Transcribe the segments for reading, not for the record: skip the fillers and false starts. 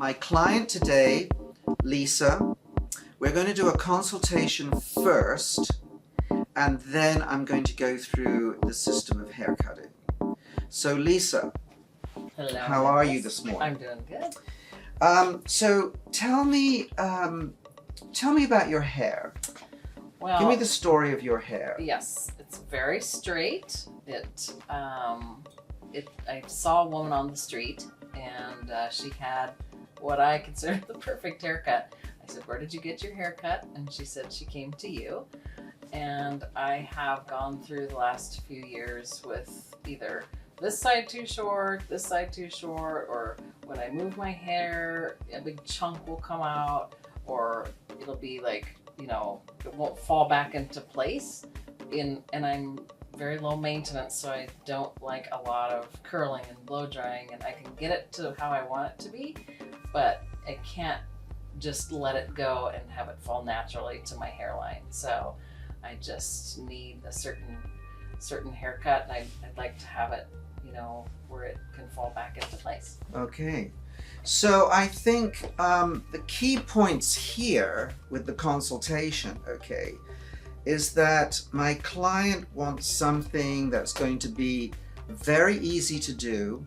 my client today, Lisa. We're going to do a consultation first, and then I'm going to go through the system of haircutting. So Lisa, Hello. how are you this morning? I'm doing good. So tell me about your hair. Well, Give me the story of your hair. Yes, it's very straight. I saw a woman on the street, and she had what I consider the perfect haircut. I said, "Where did you get your haircut?" And she said she came to you. And I have gone through the last few years with either this side too short, or when I move my hair, a big chunk will come out, or it'll be like, it won't fall back into place. And I'm very low maintenance, so I don't like a lot of curling and blow drying, and I can get it to how I want it to be, but I can't just let it go and have it fall naturally to my hairline. So I just need a certain haircut, and I'd like to have it, where it can fall back into place. Okay. So I think the key points here with the consultation, okay, is that my client wants something that's going to be very easy to do.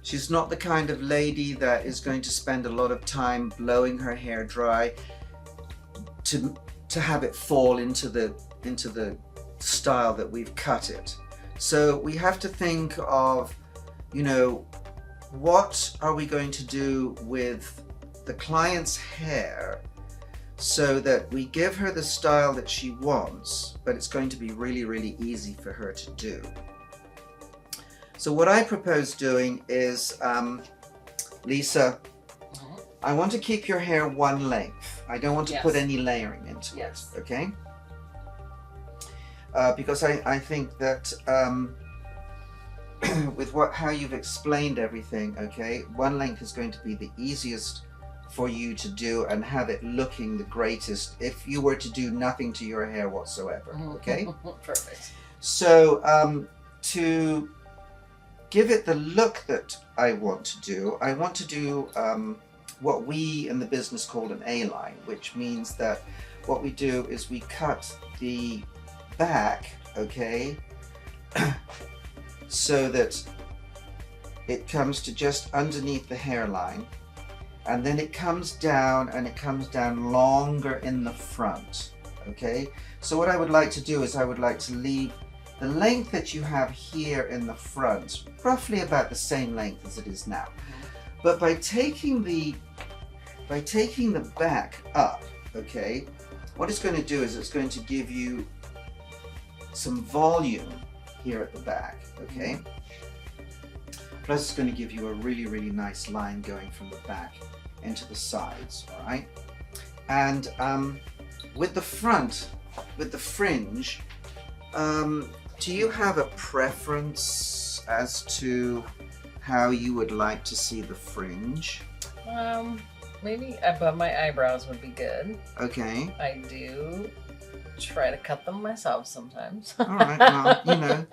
She's not the kind of lady that is going to spend a lot of time blowing her hair dry to have it fall into the style that we've cut it. So we have to think of, what are we going to do with the client's hair so that we give her the style that she wants, but it's going to be really, really easy for her to do. So what I propose doing is, Lisa, I want to keep your hair one length. I don't want to put any layering into it, okay? Because I think that with how you've explained everything, okay, one length is going to be the easiest for you to do and have it looking the greatest if you were to do nothing to your hair whatsoever, okay? Perfect. So to give it the look that I want to do what we in the business call an A-line, which means that what we do is we cut the back, okay, so that it comes to just underneath the hairline, and then it comes down, and it comes down longer in the front, okay? So what I would like to do is I would like to leave the length that you have here in the front roughly about the same length as it is now, but by taking the back up, okay, what it's going to do is it's going to give you some volume here at the back, okay? Plus it's going to give you a really, really nice line going from the back into the sides, all right? And with the front, with the fringe, do you have a preference as to how you would like to see the fringe? Maybe above my eyebrows would be good. Okay. I do try to cut them myself sometimes. All right. Well,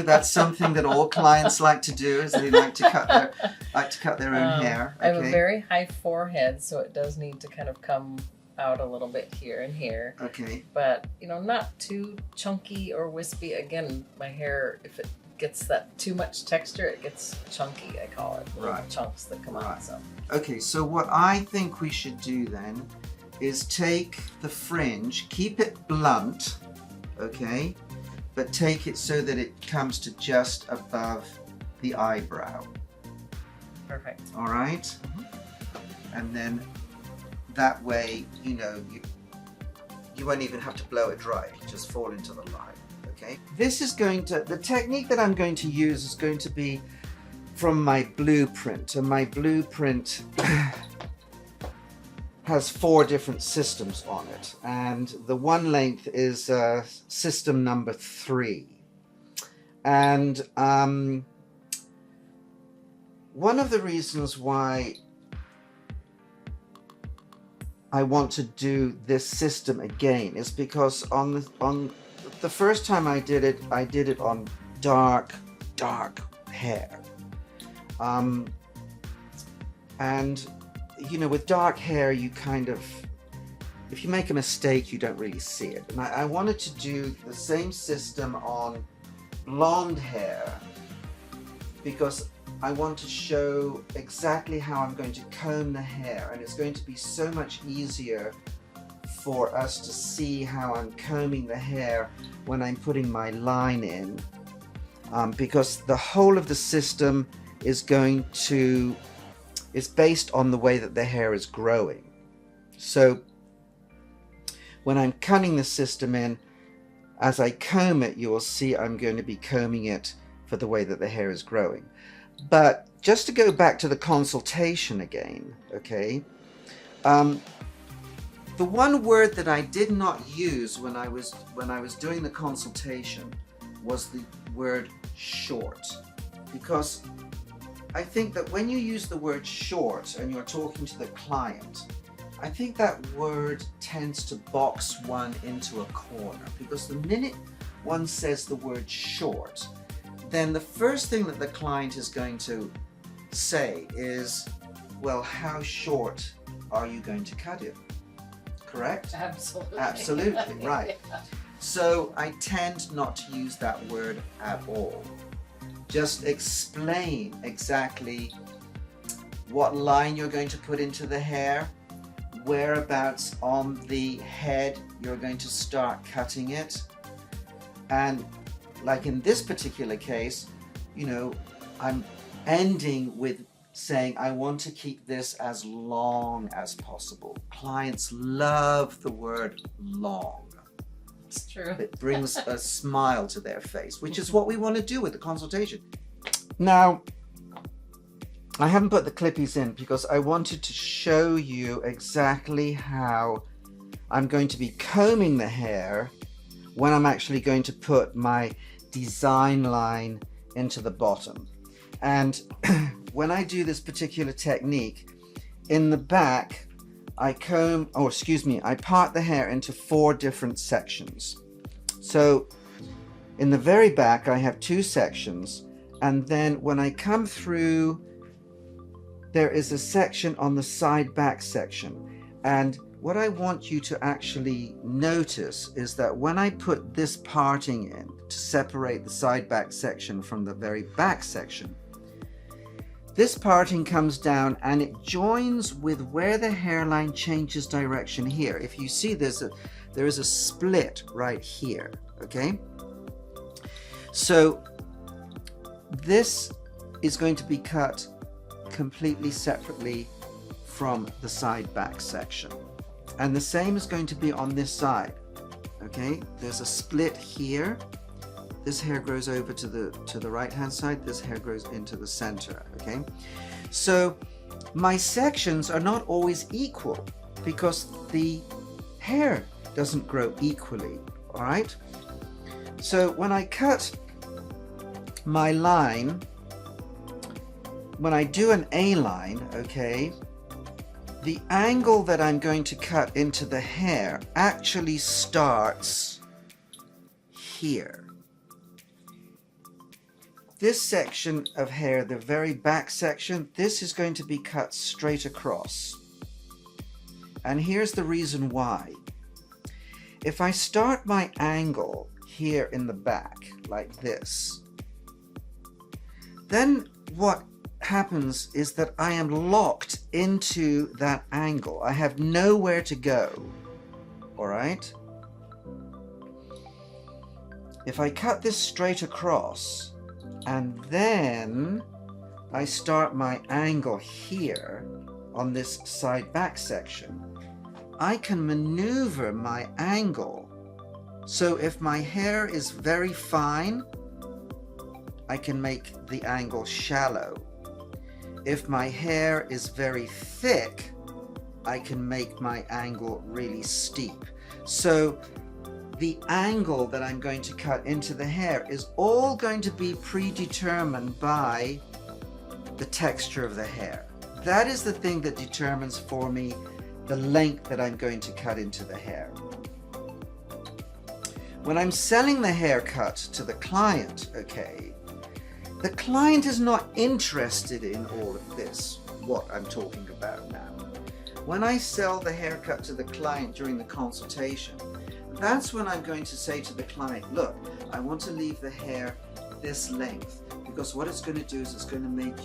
that's something that all clients like to do, is they like to cut their own hair. Okay. I have a very high forehead, so it does need to kind of come out a little bit here and here. Okay. But not too chunky or wispy. Again, my hair, if it gets that too much texture, it gets chunky, I call it. Little chunks that come out. So. Okay, so what I think we should do then is take the fringe, keep it blunt, okay, but take it so that it comes to just above the eyebrow. Perfect. All right? And then that way, you won't even have to blow it dry. It'll just fall into the line, okay? The technique that I'm going to use is going to be from my blueprint, and my blueprint has 4 different systems on it, and the one length is system number 3. And one of the reasons why I want to do this system again is because on the first time I did it on dark hair. And, you know, with dark hair, you kind of, if you make a mistake, you don't really see it. And I wanted to do the same system on blonde hair because I want to show exactly how I'm going to comb the hair, and it's going to be so much easier for us to see how I'm combing the hair when I'm putting my line in, because the whole of the system is based on the way that the hair is growing. So when I'm cutting the system in, as I comb it, you will see I'm going to be combing it for the way that the hair is growing. But just to go back to the consultation again, okay, the one word that I did not use when I was doing the consultation was the word short, because I think that when you use the word short and you're talking to the client, I think that word tends to box one into a corner, because the minute one says the word short, then the first thing that the client is going to say is, well, how short are you going to cut it? Correct? Absolutely. Absolutely, right. So I tend not to use that word at all. Just explain exactly what line you're going to put into the hair, whereabouts on the head you're going to start cutting it. And like in this particular case, you know, I'm ending with saying I want to keep this as long as possible. Clients love the word long. It's true. It brings a smile to their face, which is what we want to do with the consultation. Now, I haven't put the clippies in because I wanted to show you exactly how I'm going to be combing the hair when I'm actually going to put my design line into the bottom. And when I do this particular technique, in the back, I part the hair into 4 different sections. So in the very back, I have 2 sections. And then when I come through, there is a section on the side back section. And what I want you to actually notice is that when I put this parting in to separate the side back section from the very back section, this parting comes down and it joins with where the hairline changes direction here. If you see there is a split right here, okay? So this is going to be cut completely separately from the side back section. And the same is going to be on this side, okay? There's a split here. This hair grows over to the right hand side, this hair grows into the center, okay? So my sections are not always equal because the hair doesn't grow equally, all right? So when I cut my line, when I do an A-line, okay, the angle that I'm going to cut into the hair actually starts here. This section of hair, the very back section, this is going to be cut straight across. And here's the reason why. If I start my angle here in the back, like this, then what happens is that I am locked into that angle. I have nowhere to go, all right? If I cut this straight across, and then I start my angle here on this side back section, I can maneuver my angle. So if my hair is very fine, I can make the angle shallow. If my hair is very thick, I can make my angle really steep. So the angle that I'm going to cut into the hair is all going to be predetermined by the texture of the hair. That is the thing that determines for me the length that I'm going to cut into the hair. When I'm selling the haircut to the client, okay, the client is not interested in all of this. what I'm talking about now. When I sell the haircut to the client during the consultation, that's when I'm going to say to the client, look, I want to leave the hair this length, because what it's going to do is it's going to make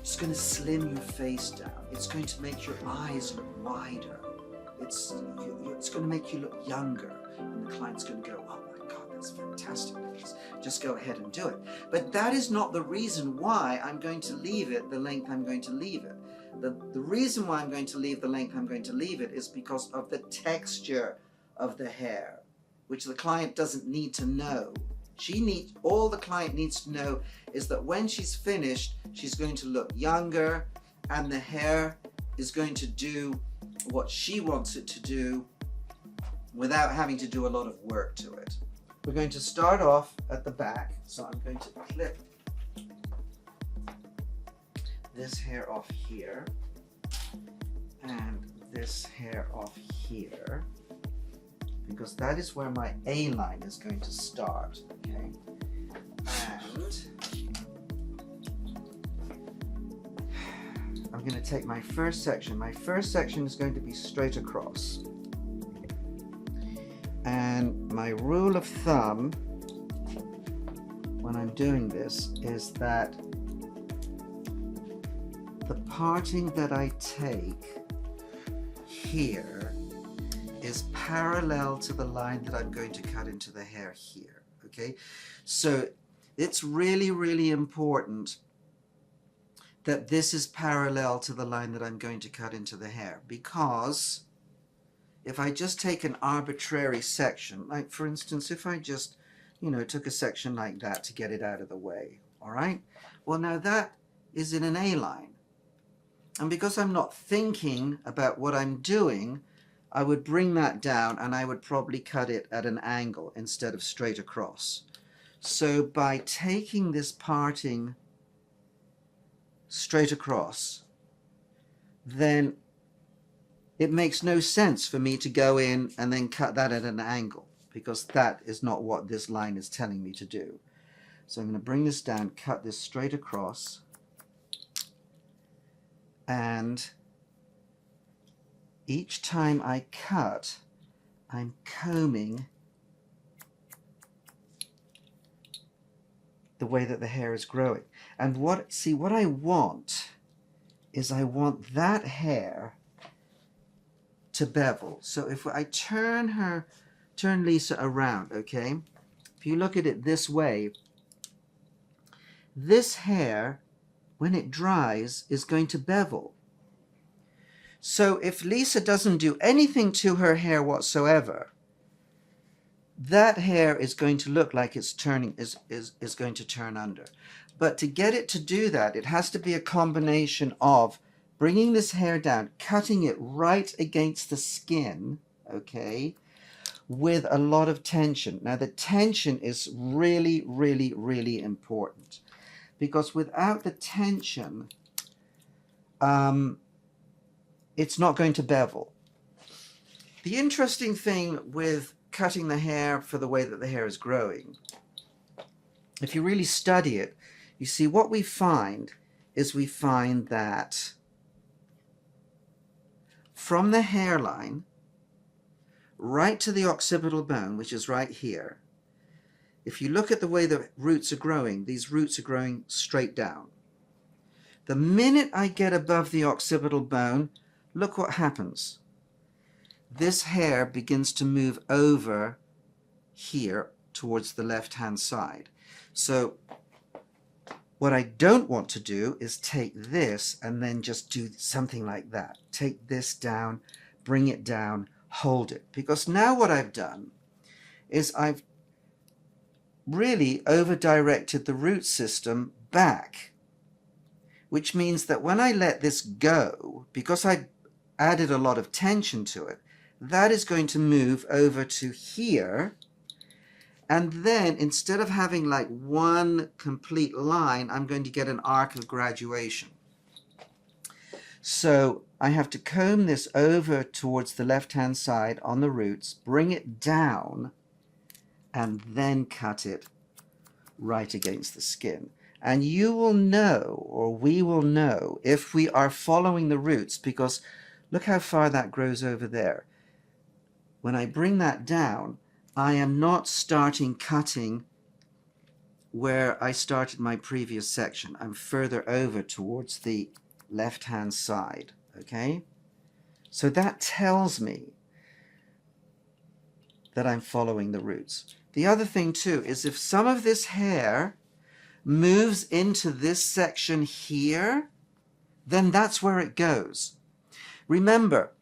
it's going to slim your face down. It's going to make your eyes look wider. It's going to make you look younger. And the client's going to go, oh my God, that's fantastic. Just go ahead and do it. But that is not the reason why I'm going to leave it the length I'm going to leave it. The reason why I'm going to leave the length I'm going to leave it is because of the texture of the hair, which the client doesn't need to know. All the client needs to know is that when she's finished, she's going to look younger, and the hair is going to do what she wants it to do without having to do a lot of work to it. We're going to start off at the back, so I'm going to clip this hair off here and this hair off here, because that is where my A line is going to start, okay? And I'm going to take my first section. My first section is going to be straight across. And my rule of thumb when I'm doing this is that the parting that I take here is parallel to the line that I'm going to cut into the hair here, okay? So it's really, really important that this is parallel to the line that I'm going to cut into the hair, because if I just take an arbitrary section, like for instance, if I just, took a section like that to get it out of the way, all right? Well, now that is in an A line. And because I'm not thinking about what I'm doing, I would bring that down and I would probably cut it at an angle instead of straight across. So by taking this parting straight across, then it makes no sense for me to go in and then cut that at an angle, because that is not what this line is telling me to do. So I'm going to bring this down, cut this straight across, and each time I cut, I'm combing the way that the hair is growing. And what I want is I want that hair to bevel. So if I turn Lisa around, okay? If you look at it this way, this hair, when it dries, is going to bevel. So if Lisa doesn't do anything to her hair whatsoever, that hair is going to look like it's turning, is going to turn under. But to get it to do that, it has to be a combination of bringing this hair down, cutting it right against the skin, okay, with a lot of tension. Now the tension is really, really, really important, because without the tension, it's not going to bevel. The interesting thing with cutting the hair for the way that the hair is growing, if you really study it, you see what we find is that from the hairline right to the occipital bone, which is right here, if you look at the way the roots are growing, these roots are growing straight down. The minute I get above the occipital bone, look what happens. This hair begins to move over here towards the left-hand side. So what I don't want to do is take this and then just do something like that. Take this down, bring it down, hold it. Because now what I've done is I've really over-directed the root system back, which means that when I let this go, because I added a lot of tension to it, that is going to move over to here, and then instead of having like one complete line, I'm going to get an arc of graduation. So I have to comb this over towards the left-hand side on the roots, bring it down, and then cut it right against the skin. And you will know, or we will know, if we are following the roots, because look how far that grows over there. When I bring that down, I am not starting cutting where I started my previous section. I'm further over towards the left-hand side, okay? So that tells me that I'm following the roots. The other thing too is if some of this hair moves into this section here, then that's where it goes. Remember,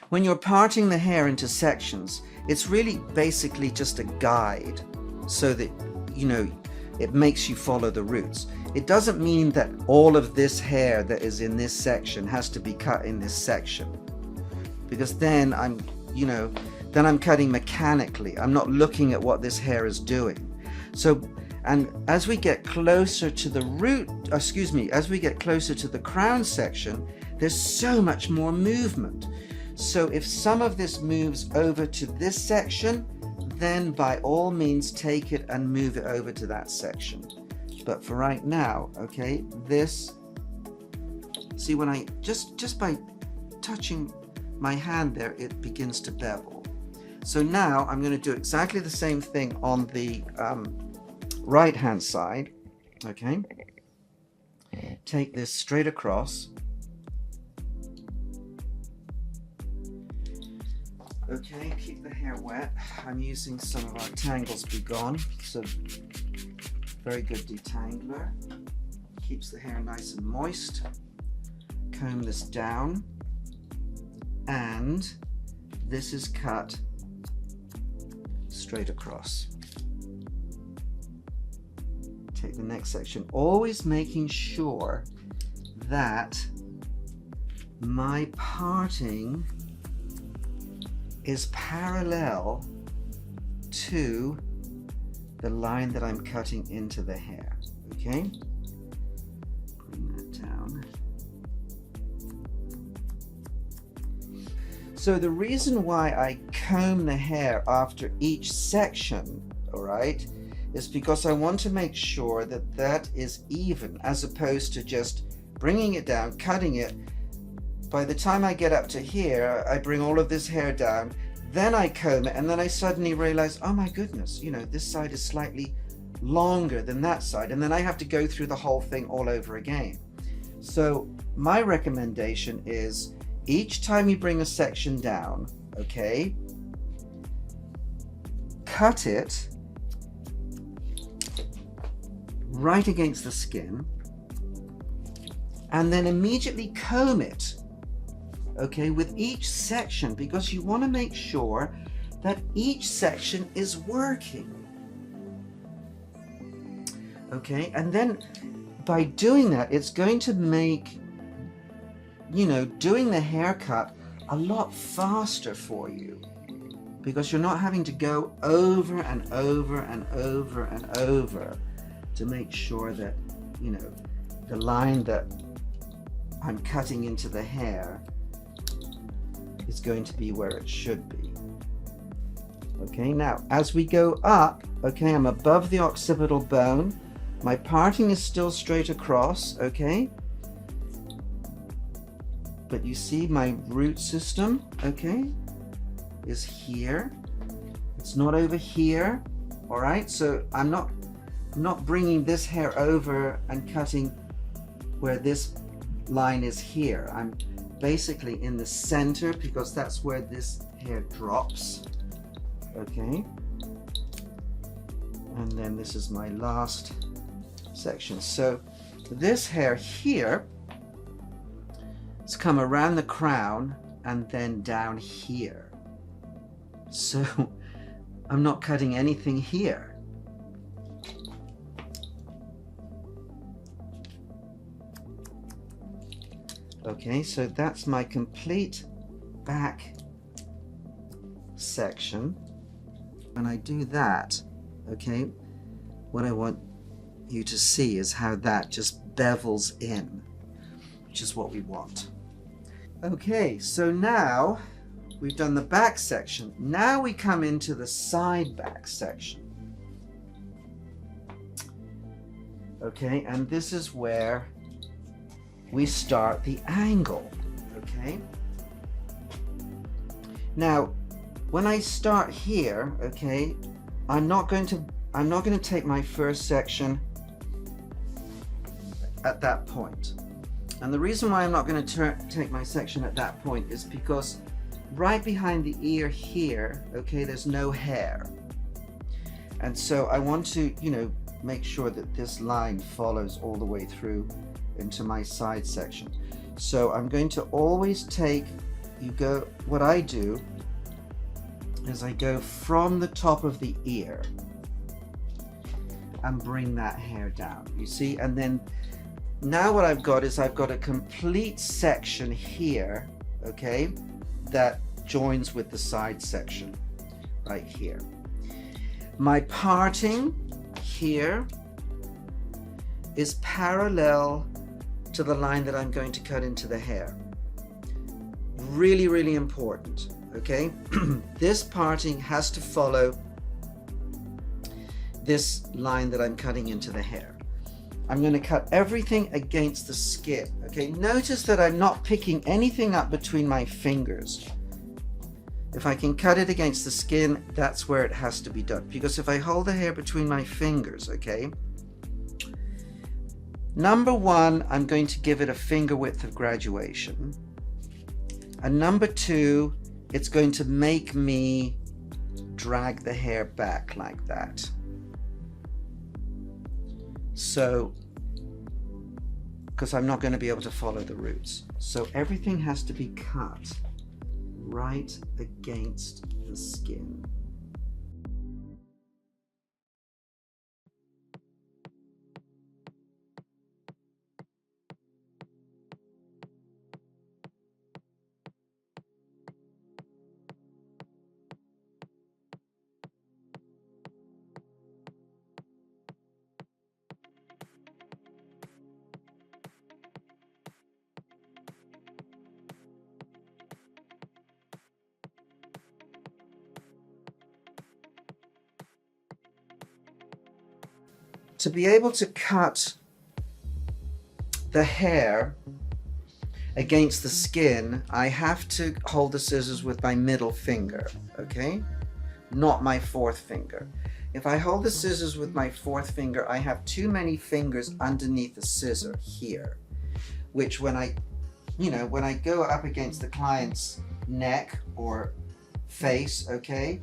when you're parting the hair into sections, it's really basically just a guide so that, you know, it makes you follow the roots. It doesn't mean that all of this hair that is in this section has to be cut in this section, because then I'm, you know, then I'm cutting mechanically. I'm not looking at what this hair is doing. So, and as we get closer to the root, as we get closer to the crown section, there's so much more movement. So if some of this moves over to this section, then by all means take it and move it over to that section. But for right now, okay, this, see, when I just by touching my hand there, it begins to bevel. So now I'm going to do exactly the same thing on the right hand side. Okay, take this straight across. Okay, keep the hair wet. I'm using some of our Tangles Be Gone. It's a very good detangler. Keeps the hair nice and moist. Comb this down. And this is cut straight across. Take the next section, always making sure that my parting is parallel to the line that I'm cutting into the hair. Okay, bring that down. So the reason why I comb the hair after each section, all right, is because I want to make sure that that is even, as opposed to just bringing it down, cutting it. By the time I get up to here, I bring all of this hair down, then I comb it, and then I suddenly realize, oh my goodness, you know, this side is slightly longer than that side, and then I have to go through the whole thing all over again. So my recommendation is each time you bring a section down, okay, cut it right against the skin, and then immediately comb it, okay, with each section, because you want to make sure that each section is working. Okay, and then by doing that, it's going to make, you know, doing the haircut a lot faster for you, because you're not having to go over and over and over and over to make sure that, you know, the line that I'm cutting into the hair is going to be where it should be. Okay, now as we go up, okay, I'm above the occipital bone. My parting is still straight across, okay? But you see my root system, okay, is here. It's not over here, all right? So I'm not bringing this hair over and cutting where this line is here. I'm basically in the center, because that's where this hair drops, okay? And then this is my last section. So this hair here, it's come around the crown and then down here. So I'm not cutting anything here. Okay, so that's my complete back section. When I do that, okay, what I want you to see is how that just bevels in, which is what we want. Okay, so now we've done the back section. Now we come into the side back section. Okay, and this is where we start the angle. Okay, now when I start here, okay, I'm not going to take my first section at that point. And the reason why I'm not going to take my section at that point is because right behind the ear here, okay, there's no hair. And so I want to, you know, make sure that this line follows all the way through into my side section. So I'm going to always take, what I do is I go from the top of the ear and bring that hair down, you see, and then now what I've got is I've got a complete section here, okay, that joins with the side section right here. My parting here is parallel to the line that I'm going to cut into the hair. Really, really important, okay? This parting has to follow this line that I'm cutting into the hair. I'm going to cut everything against the skin, okay? Notice that I'm not picking anything up between my fingers. If I can cut it against the skin, that's where it has to be done. Because if I hold the hair between my fingers, okay? Number one, I'm going to give it a finger width of graduation. And number two, it's going to make me drag the hair back like that. So, because I'm not going to be able to follow the roots. So everything has to be cut right against the skin. To be able to cut the hair against the skin, I have to hold the scissors with my middle finger, okay? Not my fourth finger. If I hold the scissors with my fourth finger, I have too many fingers underneath the scissor here, which when I go up against the client's neck or face, okay,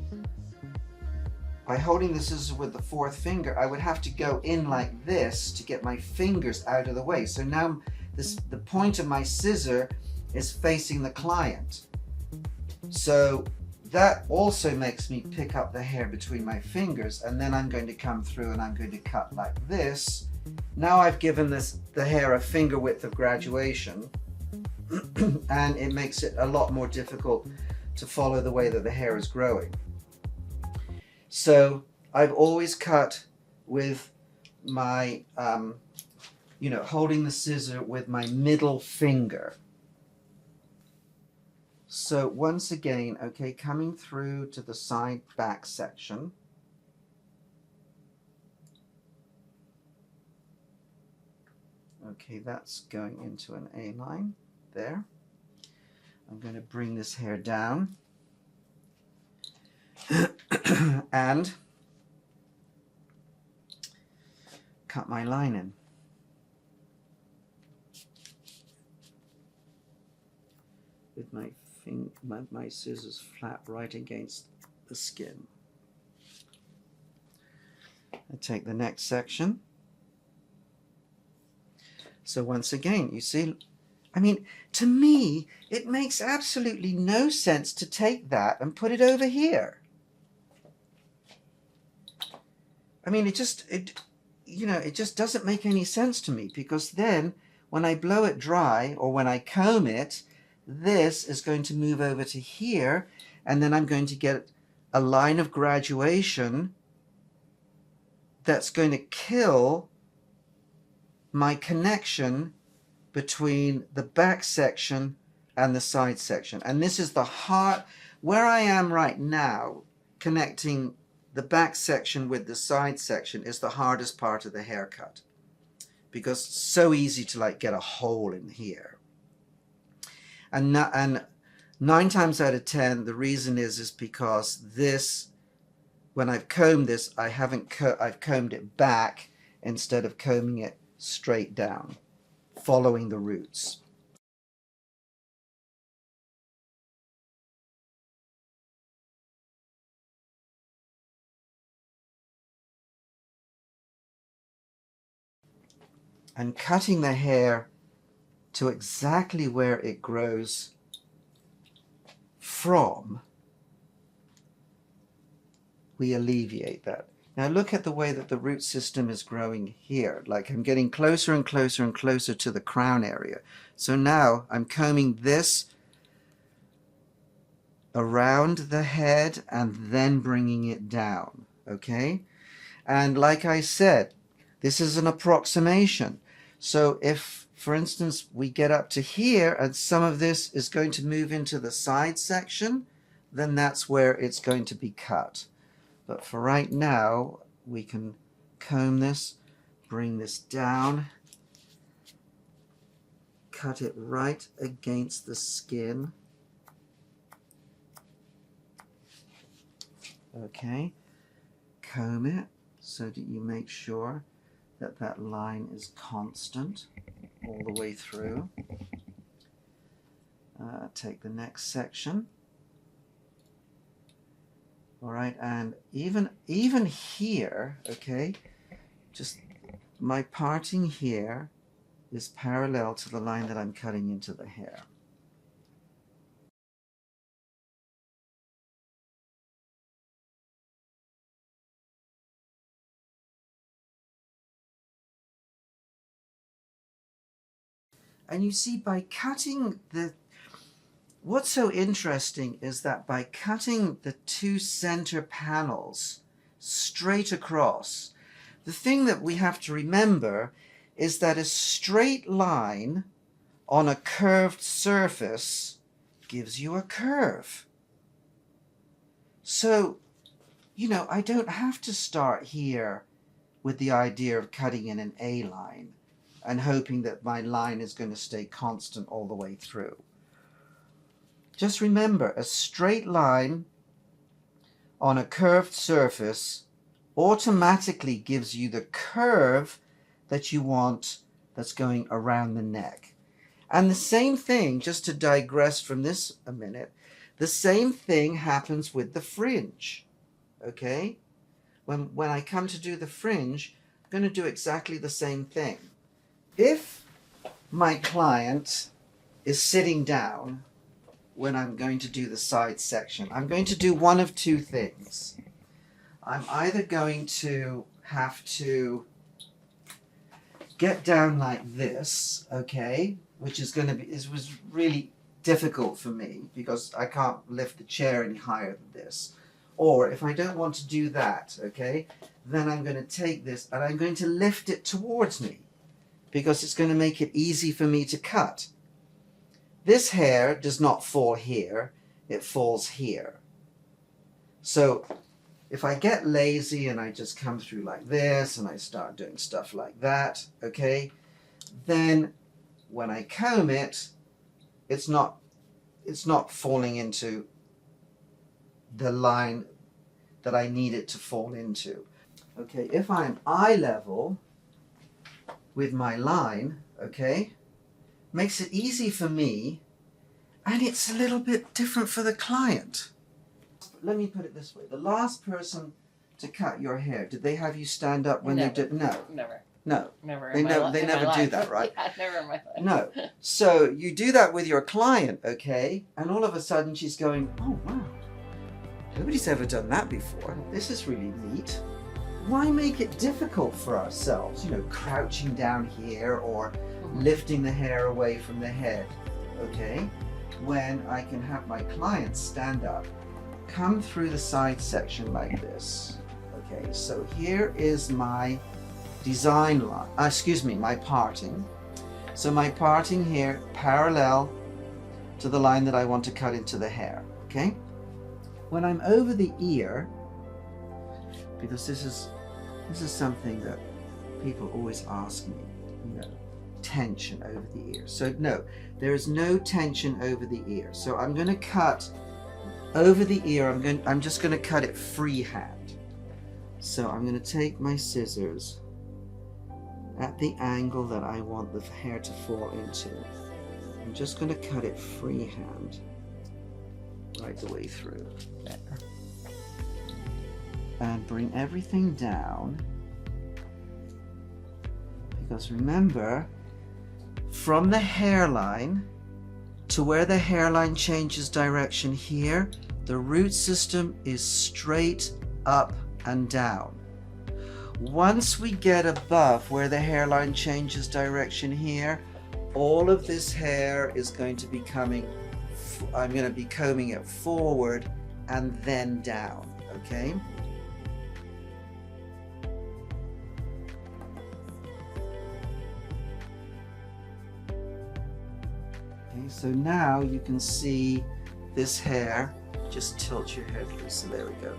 by holding the scissors with the fourth finger, I would have to go in like this to get my fingers out of the way. So now the point of my scissor is facing the client. So that also makes me pick up the hair between my fingers, and then I'm going to come through and I'm going to cut like this. Now I've given the hair a finger width of graduation, and it makes it a lot more difficult to follow the way that the hair is growing. So I've always cut with my, holding the scissor with my middle finger. So once again, okay, coming through to the side back section. Okay, that's going into an A line there. I'm going to bring this hair down. And cut my line in. With my scissors flat right against the skin. I take the next section. So once again, you see, I mean, to me, it makes absolutely no sense to take that and put it over here. I mean, it just doesn't make any sense to me, because then when I blow it dry or when I comb it, this is going to move over to here, and then I'm going to get a line of graduation that's going to kill my connection between the back section and the side section. And this is the hard, where I am right now, connecting the back section with the side section is the hardest part of the haircut. because it's so easy to like get a hole in here. And 9 times out of 10, the reason is because this, when I've combed this, I've combed it back instead of combing it straight down, following the roots. And cutting the hair to exactly where it grows from, we alleviate that. Now look at the way that the root system is growing here. Like I'm getting closer and closer and closer to the crown area. So now I'm combing this around the head and then bringing it down, okay? And like I said, this is an approximation. So if, for instance, we get up to here and some of this is going to move into the side section, then that's where it's going to be cut. But for right now, we can comb this, bring this down, cut it right against the skin. Okay, comb it so that you make sure that that line is constant all the way through. Take the next section. All right, and even here, okay, just my parting here is parallel to the line that I'm cutting into the hair. And you see, by cutting what's so interesting is that by cutting the 2 center panels straight across, the thing that we have to remember is that a straight line on a curved surface gives you a curve. So, you know, I don't have to start here with the idea of cutting in an A line and hoping that my line is going to stay constant all the way through. Just remember, a straight line on a curved surface automatically gives you the curve that you want that's going around the neck. And the same thing, just to digress from this a minute, the same thing happens with the fringe, okay? When I come to do the fringe, I'm going to do exactly the same thing. If my client is sitting down when I'm going to do the side section, I'm going to do one of 2 things. I'm either going to have to get down like this, okay, which is going to be, it was really difficult for me because I can't lift the chair any higher than this. Or if I don't want to do that, okay, then I'm going to take this and I'm going to lift it towards me, because it's going to make it easy for me to cut. This hair does not fall here, it falls here. So if I get lazy and I just come through like this and I start doing stuff like that, okay, then when I comb it, it's not falling into the line that I need it to fall into. Okay, if I'm eye level with my line, okay, makes it easy for me, and it's a little bit different for the client. Let me put it this way. The last person to cut your hair, did they have you stand up when Never. they did? No. Never. No. Never. They never do that, right? Yeah, never in my life. No. So you do that with your client, okay, and all of a sudden she's going, oh wow, nobody's ever done that before. This is really neat. Why make it difficult for ourselves? You know, crouching down here or lifting the hair away from the head, okay? When I can have my client stand up, come through the side section like this. Okay, so here is my design line, my parting. So my parting here parallel to the line that I want to cut into the hair, okay? When I'm over the ear, because this is something that people always ask me, you know, tension over the ear. So no, there is no tension over the ear. So I'm going to cut over the ear. I'm just going to cut it freehand. So I'm going to take my scissors at the angle that I want the hair to fall into. I'm just going to cut it freehand right the way through there. And bring everything down. Because remember, from the hairline to where the hairline changes direction here, the root system is straight up and down. Once we get above where the hairline changes direction here, all of this hair is going to be coming, I'm going to be combing it forward and then down, okay? So now you can see this hair, just tilt your head, Lisa, there we go.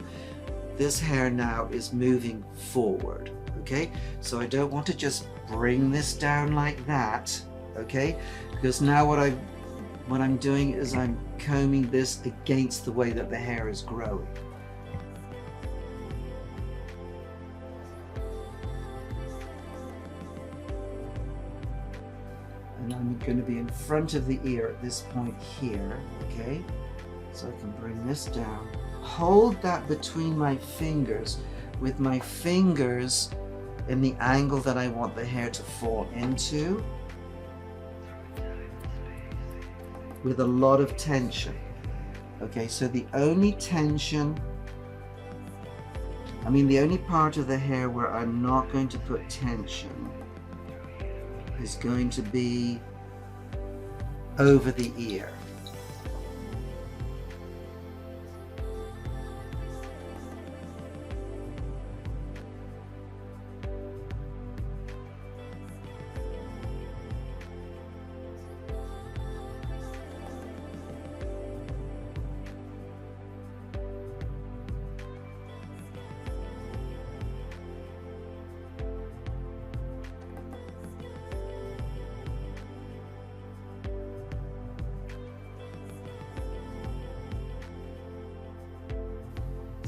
This hair now is moving forward, okay? So I don't want to just bring this down like that, okay? Because now what I'm doing is I'm combing this against the way that the hair is growing. And I'm going to be in front of the ear at this point here, okay? So I can bring this down. Hold that between my fingers, with my fingers in the angle that I want the hair to fall into, with a lot of tension. Okay, so the only tension, the only part of the hair where I'm not going to put tension is going to be over the ear.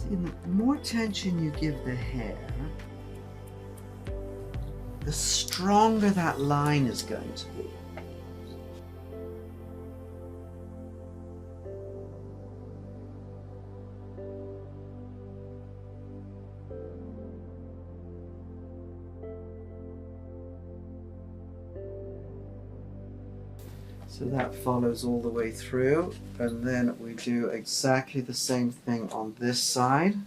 The more tension you give the hair, the stronger that line is going to be. So that follows all the way through, and then we do exactly the same thing on this side.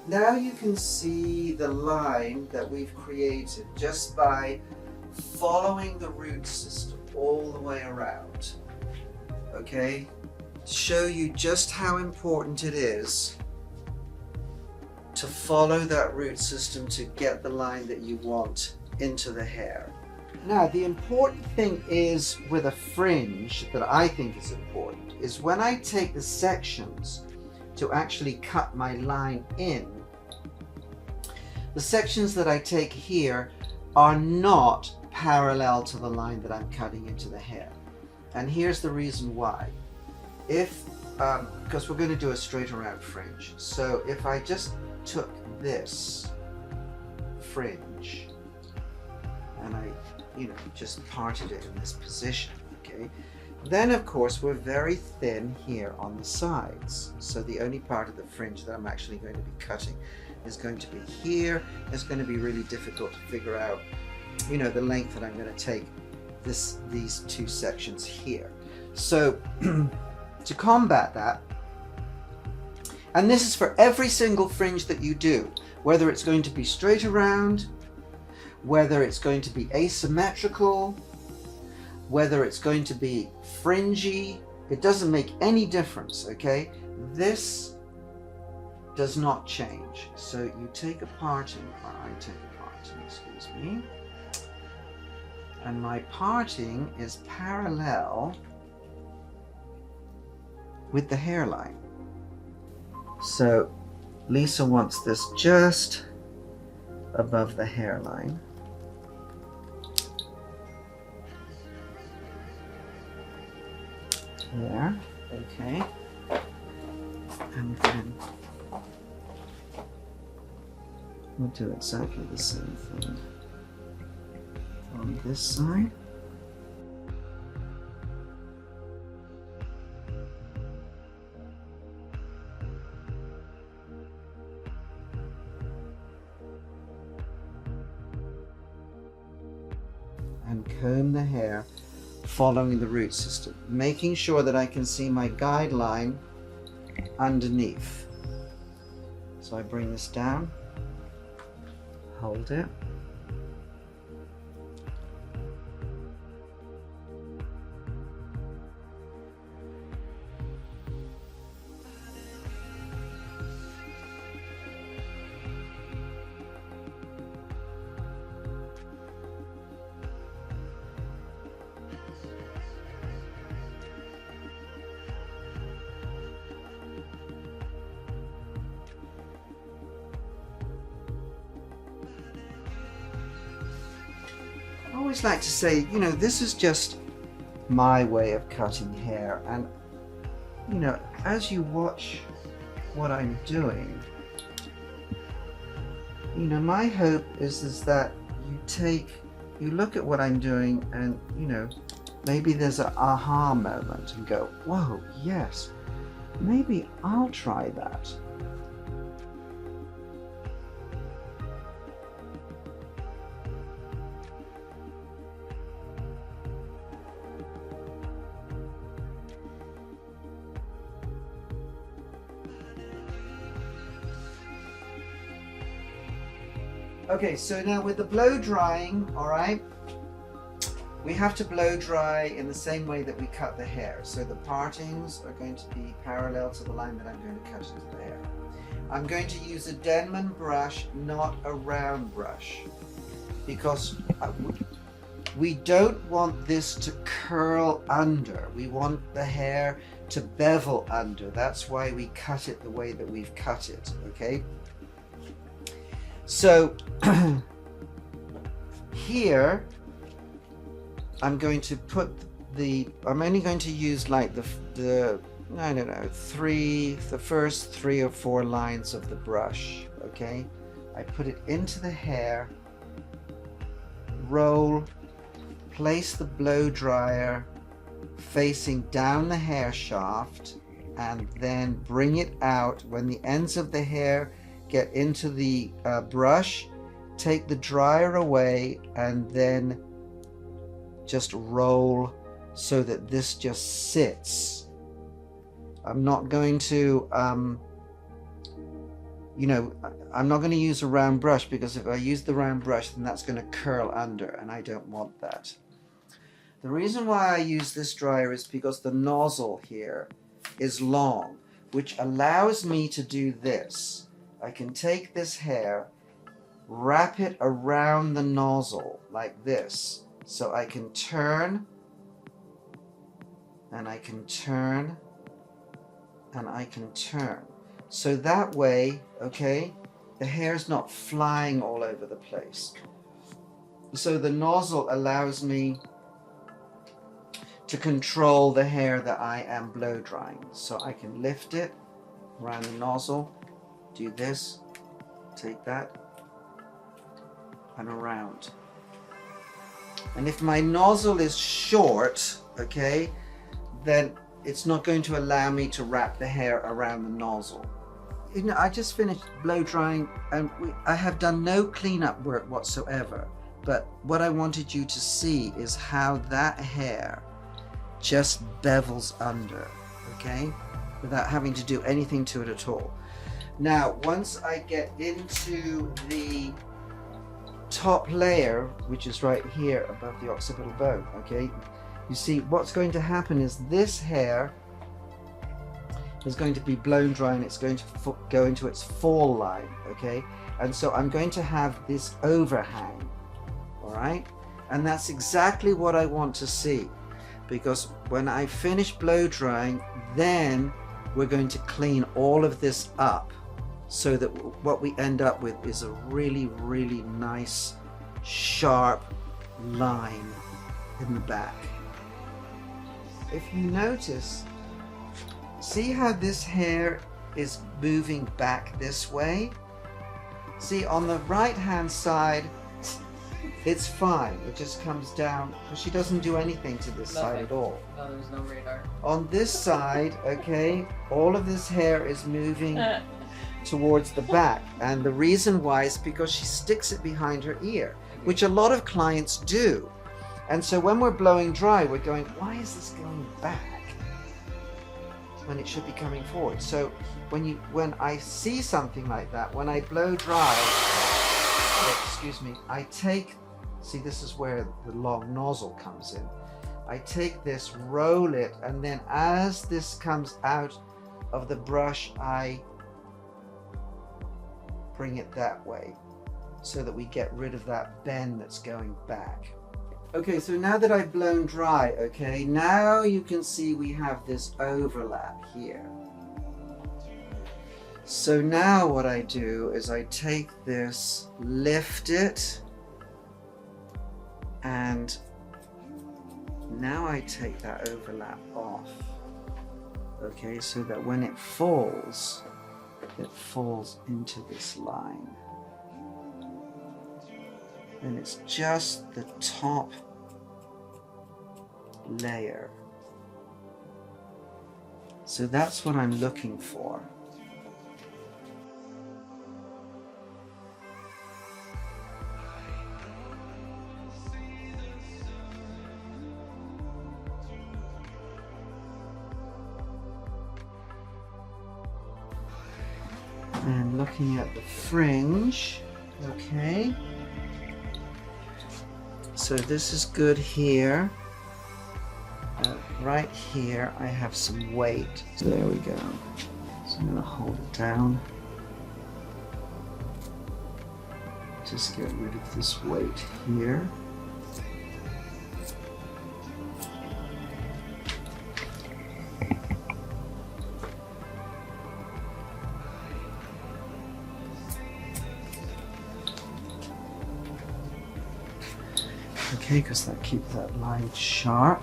Now you can see the line that we've created just by following the root system all the way around. Okay? To show you just how important it is to follow that root system to get the line that you want into the hair. Now, the important thing is with a fringe that I think is important is when I take the sections to actually cut my line in, the sections that I take here are not parallel to the line that I'm cutting into the hair. And here's the reason why. Because we're going to do a straight around fringe. So if I just took this fringe and I, just parted it in this position, okay? Then of course we're very thin here on the sides. So the only part of the fringe that I'm actually going to be cutting is going to be here. It's going to be really difficult to figure out, the length that I'm going to take these two sections here. So to combat that, and this is for every single fringe that you do, whether it's going to be straight around, whether it's going to be asymmetrical, whether it's going to be fringy, it doesn't make any difference, okay? This does not change. So you take a parting, or I take a parting, excuse me, and my parting is parallel with the hairline. So Lisa wants this just above the hairline. There, okay. And then we'll do exactly the same thing on this side. And comb the hair following the root system, making sure that I can see my guideline underneath. So I bring this down, hold it, I always like to say, this is just my way of cutting hair, and as you watch what I'm doing, my hope is that you look at what I'm doing and maybe there's an aha moment and go, whoa, yes, maybe I'll try that. Okay, so now with the blow drying, all right, we have to blow dry in the same way that we cut the hair. So the partings are going to be parallel to the line that I'm going to cut into the hair. I'm going to use a Denman brush, not a round brush, because we don't want this to curl under. We want the hair to bevel under. That's why we cut it the way that we've cut it, okay? So here I'm going to put I'm only going to use like the I don't know, the first 3 or 4 lines of the brush, okay? I put it into the hair, roll, place the blow dryer facing down the hair shaft, and then bring it out. When the ends of the hair get into the brush, take the dryer away and then just roll so that this just sits. I'm not going to I'm not going to use a round brush, because if I use the round brush then that's going to curl under, and I don't want that. The reason why I use this dryer is because the nozzle here is long, which allows me to do this. I can take this hair, wrap it around the nozzle like this, so I can turn, and I can turn, and I can turn. So that way, okay, the hair's not flying all over the place. So the nozzle allows me to control the hair that I am blow drying. So I can lift it around the nozzle, do this, take that, and around. And if my nozzle is short, okay, then it's not going to allow me to wrap the hair around the nozzle. You know, I just finished blow drying and I have done no cleanup work whatsoever. But what I wanted you to see is how that hair just bevels under, okay, without having to do anything to it at all. Now, once I get into the top layer, which is right here above the occipital bone, okay, you see what's going to happen is this hair is going to be blown dry and it's going to go into its fall line, okay, and so I'm going to have this overhang, all right, and that's exactly what I want to see, because when I finish blow drying, then we're going to clean all of this up so that what we end up with is a really, really nice sharp line in the back. If you notice, see how this hair is moving back this way? See, on the right hand side it's fine, it just comes down because she doesn't do anything to this side at all. No, there's no radar. On this side, okay, all of this hair is moving towards the back, and the reason why is because she sticks it behind her ear, which a lot of clients do. And so when we're blowing dry, we're going, why is this going back when it should be coming forward? So when I see something like that, when I blow dry, excuse me, I take, see, this is where the long nozzle comes in. I take this, roll it, and then as this comes out of the brush, I bring it that way so that we get rid of that bend that's going back. Okay, so now that I've blown dry, okay, now you can see we have this overlap here. So now what I do is I take this, lift it, and now I take that overlap off, okay, so that when it falls into this line. And it's just the top layer. So that's what I'm looking for. And looking at the fringe, okay. So this is good here. Right here I have some weight. So there we go. So I'm going to hold it down. Just get rid of this weight here. Okay, because that keeps that line sharp.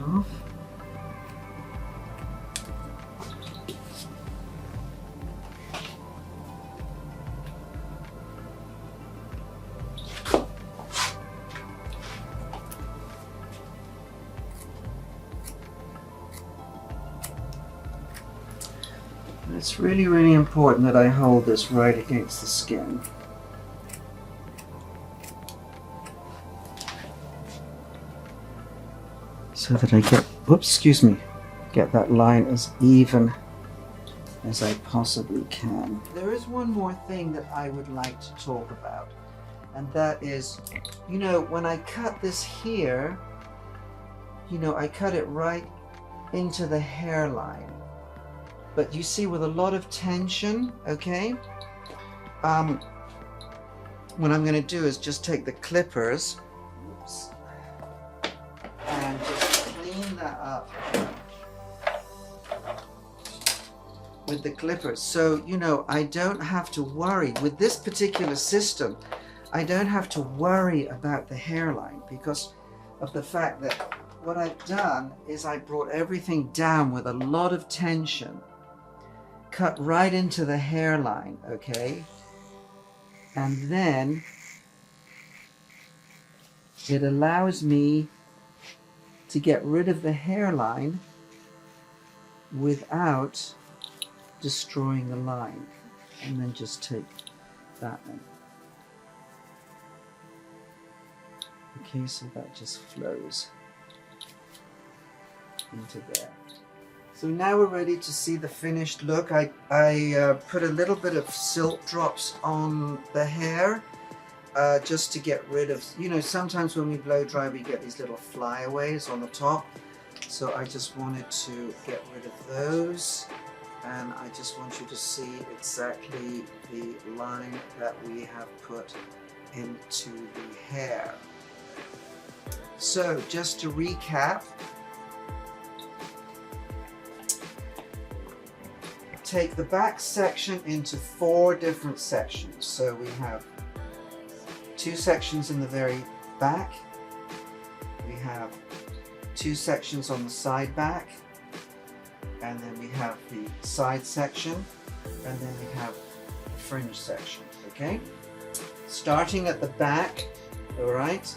Off. And it's really, really important that I hold this right against the skin. So that I get, whoops, excuse me, get that line as even as I possibly can. There is one more thing that I would like to talk about, and that is, you know, when I cut this here, you know, I cut it right into the hairline. But you see, with a lot of tension, okay, what I'm going to do is just take the clippers, oops, and that up with the clippers. So, you know, I don't have to worry with this particular system. I don't have to worry about the hairline because of the fact that what I've done is I brought everything down with a lot of tension, cut right into the hairline, okay? And then it allows me to get rid of the hairline without destroying the line. And then just take that one. Okay, so that just flows into there. So now we're ready to see the finished look. I put a little bit of silk drops on the hair just to get rid of, you know, sometimes when we blow dry we get these little flyaways on the top. So I just wanted to get rid of those, and I just want you to see exactly the line that we have put into the hair. So just to recap, take the back section into 4 different sections. So we have 2 sections in the very back, we have 2 sections on the side back, and then we have the side section, and then we have the fringe section, okay? Starting at the back, all right?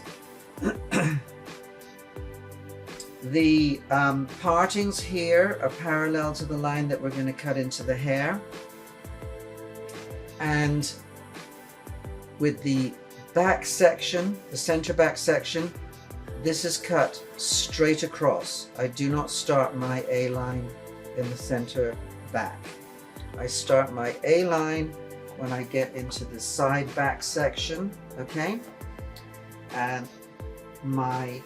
The partings here are parallel to the line that we're going to cut into the hair, and with the back section, the center back section, this is cut straight across. I do not start my A line in the center back. I start my A line when I get into the side back section, okay? And my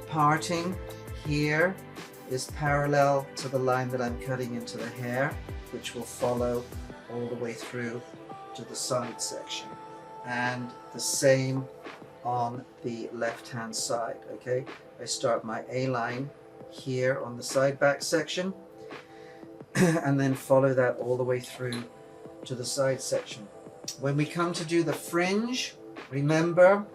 parting here is parallel to the line that I'm cutting into the hair, which will follow all the way through to the side section. And the same on the left hand side, okay? I start my A line here on the side back section and then follow that all the way through to the side section. When we come to do the fringe, remember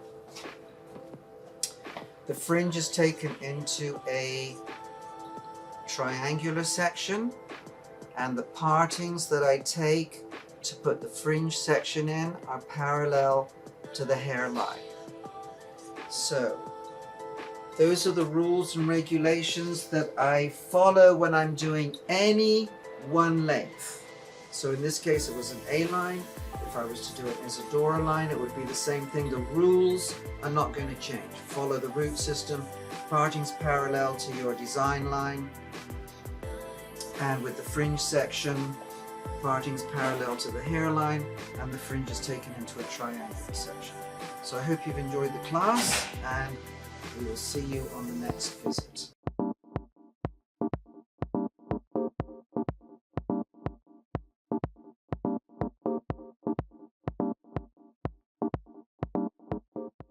the fringe is taken into a triangular section, and the partings that I take to put the fringe section in are parallel to the hairline. So those are the rules and regulations that I follow when I'm doing any one length. So in this case it was an A line. If I was to do it as a Dora line, it would be the same thing. The rules are not going to change. Follow the root system. Parting's parallel to your design line. And with the fringe section, parting's parallel to the hairline, and the fringe is taken into a triangular section. So I hope you've enjoyed the class, and we will see you on the next visit.